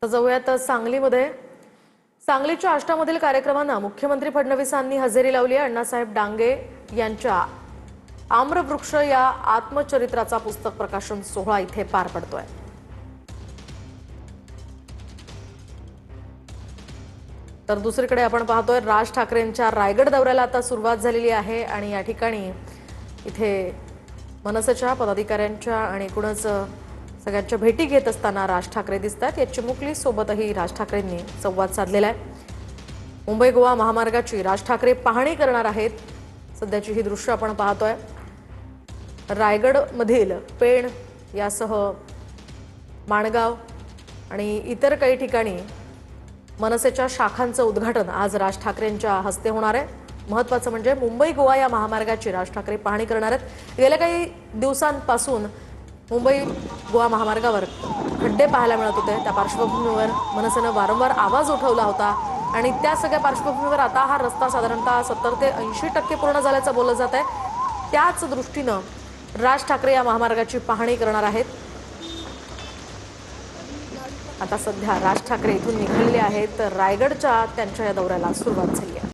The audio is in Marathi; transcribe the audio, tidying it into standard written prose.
तर जाऊयात सांगलीमध्ये. सांगलीच्या आष्टामधील कार्यक्रमांना मुख्यमंत्री फडणवीसांनी हजेरी लावली आहे. अण्णासाहेब डांगे यांच्या आम्रवृक्ष या आत्मचरित्राचा पुस्तक प्रकाशन सोहळा इथे पार पडतोय. तर दुसरीकडे आपण पाहतोय राज ठाकरेंच्या रायगड दौऱ्याला आता सुरुवात झालेली आहे आणि या ठिकाणी इथे मनसेच्या पदाधिकाऱ्यांच्या आणि एकूणच सगळ्यांच्या भेटी घेत असताना राज ठाकरे दिसतात. या चिमुकली सोबतही राज ठाकरेंनी संवाद साधलेला आहे. मुंबई गोवा महामार्गाची राज ठाकरे पाहणी करणार आहेत. सध्याची ही दृश्य आपण पाहतोय. रायगडमधील पेण यासह माणगाव आणि इतर काही ठिकाणी मनसेच्या शाखांचं उद्घाटन आज राज ठाकरेंच्या हस्ते होणार आहे. महत्त्वाचं म्हणजे मुंबई गोवा या महामार्गाची राज ठाकरे पाहणी करणार आहेत. गेल्या काही दिवसांपासून मुंबई गोवा महामार्गावर खड्डे पाहायला मिळत होते. त्या पार्श्वभूमीवर मनसेनं वारंवार आवाज उठवला होता आणि त्या सगळ्या पार्श्वभूमीवर आता हा रस्ता साधारणतः 70 ते 80% पूर्ण झाल्याचं बोललं जात आहे. त्याच दृष्टीनं राज ठाकरे या महामार्गाची पाहणी करणार आहेत. आता सध्या राज ठाकरे इथून निघालेले आहेत. रायगडच्या त्यांच्या या दौऱ्याला सुरुवात झाली आहे.